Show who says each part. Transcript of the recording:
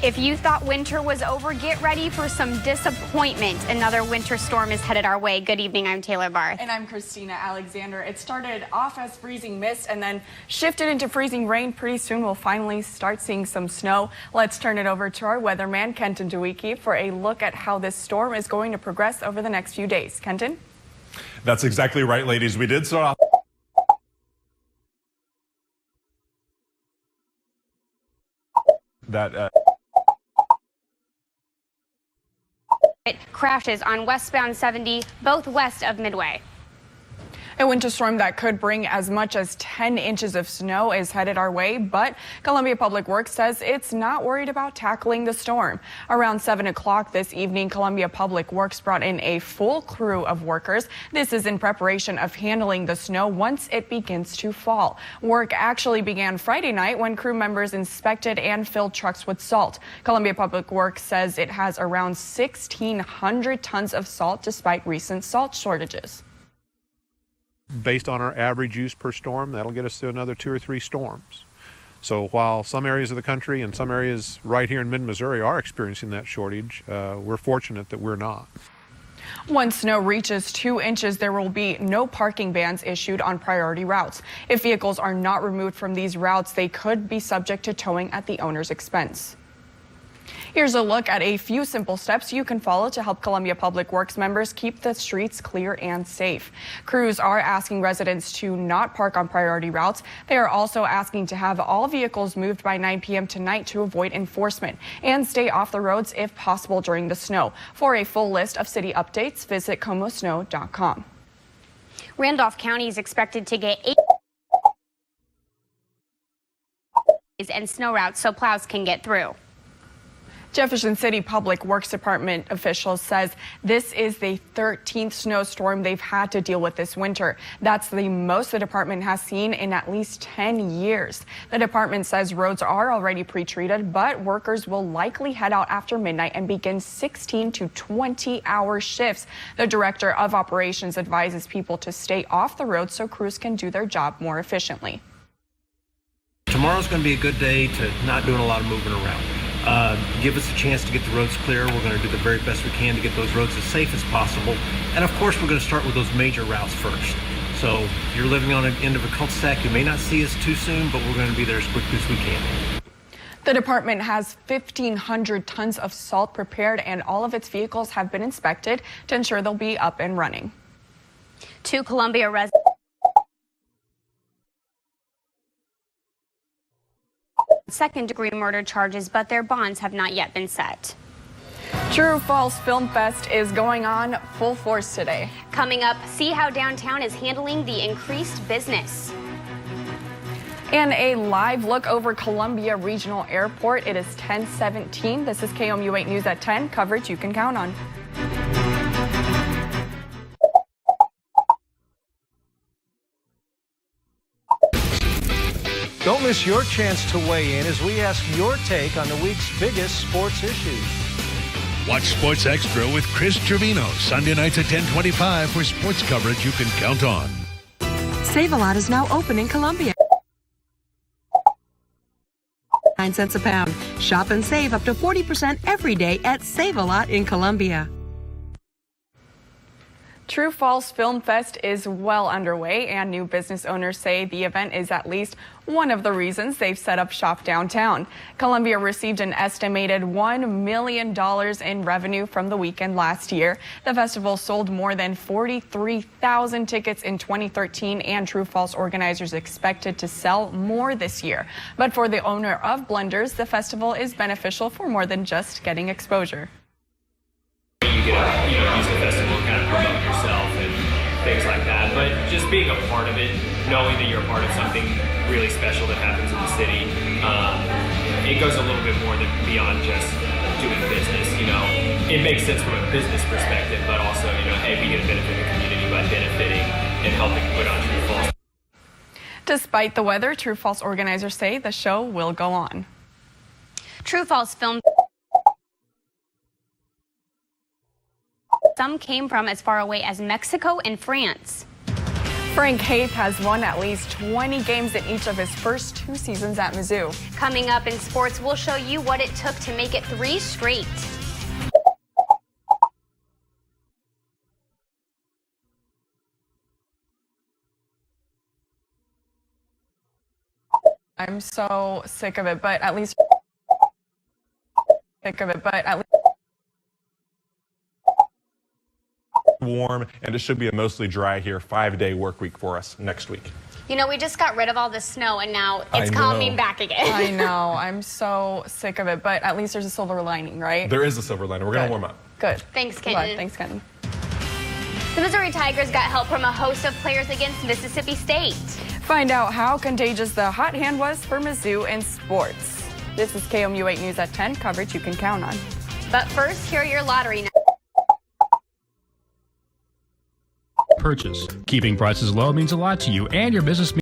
Speaker 1: If you thought winter was over, get ready for some disappointment. Another winter storm is headed our way. Good evening, I'm Taylor Barr.
Speaker 2: And I'm Christina Alexander. It started off as freezing mist and then shifted into freezing rain. Pretty soon we'll finally start seeing some snow. Let's turn it over to our weatherman, Kenton Dewicki, for a look at how this storm is going to progress over the next few days. Kenton?
Speaker 3: That's exactly right, ladies. We did start off that
Speaker 1: It crashes on westbound 70, both west of Midway.
Speaker 2: A winter storm that could bring as much as 10 inches of snow is headed our way, but Columbia Public Works says it's not worried about tackling the storm. Around 7 o'clock this evening, Columbia Public Works brought in a full crew of workers. This is in preparation of handling the snow once it begins to fall. Work actually began Friday night when crew members inspected and filled trucks with salt. Columbia Public Works says it has around 1,600 tons of salt despite recent salt shortages.
Speaker 4: Based on our average use per storm, that'll get us to another 2 or 3 storms. So while some areas of the country and some areas right here in mid-Missouri are experiencing that shortage, we're fortunate that we're not.
Speaker 2: Once snow reaches 2 inches, there will be no parking bans issued on priority routes. If vehicles are not removed from these routes, they could be subject to towing at the owner's expense. Here's a look at a few simple steps you can follow to help Columbia Public Works members keep the streets clear and safe. Crews are asking residents to not park on priority routes. They are also asking to have all vehicles moved by 9 p.m. tonight to avoid enforcement and stay off the roads if possible during the snow. For a full list of city updates, visit comosnow.com.
Speaker 1: Randolph County is expected to get 8 and snow routes so plows can get through.
Speaker 2: Jefferson City Public Works Department officials says this is the 13th snowstorm they've had to deal with this winter. That's the most the department has seen in at least 10 years. The department says roads are already pre-treated, but workers will likely head out after midnight and begin 16 to 20-hour shifts. The director of operations advises people to stay off the road so crews can do their job more efficiently.
Speaker 5: Tomorrow's going to be a good day to not doing a lot of moving around. Give us a chance to get the roads clear. We're going to do the very best we can to get those roads as safe as possible. And of course, we're going to start with those major routes first. So if you're living on an end of a cul-de-sac, you may not see us too soon, but we're going to be there as quickly as we can.
Speaker 2: The department has 1,500 tons of salt prepared, and all of its vehicles have been inspected to ensure they'll be up and running.
Speaker 1: 2 Columbia residents second-degree murder charges, but their bonds have not yet been set.
Speaker 2: True False Film Fest is going on full force today.
Speaker 1: Coming up, see how downtown is handling the increased business.
Speaker 2: And a live look over Columbia Regional Airport. It is 10:17. This is KOMU 8 News at 10. Coverage you can count on.
Speaker 6: Don't miss your chance to weigh in as we ask your take on the week's biggest sports issues.
Speaker 7: Watch Sports Extra with Chris Trevino, Sunday nights at 10:25 for sports coverage you can count on.
Speaker 8: Save-A-Lot is now open in Columbia. 9 cents a pound. Shop and save up to 40% every day at Save-A-Lot in Columbia.
Speaker 2: True False Film Fest is well underway, and new business owners say the event is at least one of the reasons they've set up shop downtown. Columbia received an estimated $1 million in revenue from the weekend last year. The festival sold more than 43,000 tickets in 2013, and True False organizers expected to sell more this year. But for the owner of Blenders, the festival is beneficial for more than just getting exposure.
Speaker 9: You get to, use the festival and kind of promote yourself and things like that. But just being a part of it, knowing that you're a part of something really special that happens in the city, it goes a little bit more than beyond just doing business. It makes sense from a business perspective, but also, hey, we get to benefit the community by benefiting and helping put on True False.
Speaker 2: Despite the weather, True False organizers say the show will go on.
Speaker 1: True False Film. Some came from as far away as Mexico and France.
Speaker 2: Frank Haith has won at least 20 games in each of his first 2 seasons at Mizzou.
Speaker 1: Coming up in sports, we'll show you what it took to make it 3 straight.
Speaker 2: I'm so sick of it, but at least
Speaker 3: warm, and it should be a mostly dry here 5-day work week for us next week.
Speaker 1: You know, we just got rid of all the snow, and now it's coming back again.
Speaker 2: I know. I'm so sick of it, but at least there's a silver lining, right?
Speaker 3: There is a silver lining. We're going to warm up.
Speaker 2: Good.
Speaker 1: Thanks, Kenton.
Speaker 2: Thanks, Kenton.
Speaker 1: The Missouri Tigers got help from a host of players against Mississippi State.
Speaker 2: Find out how contagious the hot hand was for Mizzou in sports. This is KOMU 8 News at 10, coverage you can count on.
Speaker 1: But first, here are your lottery numbers.
Speaker 10: Purchase. Keeping prices low means a lot to you and your business.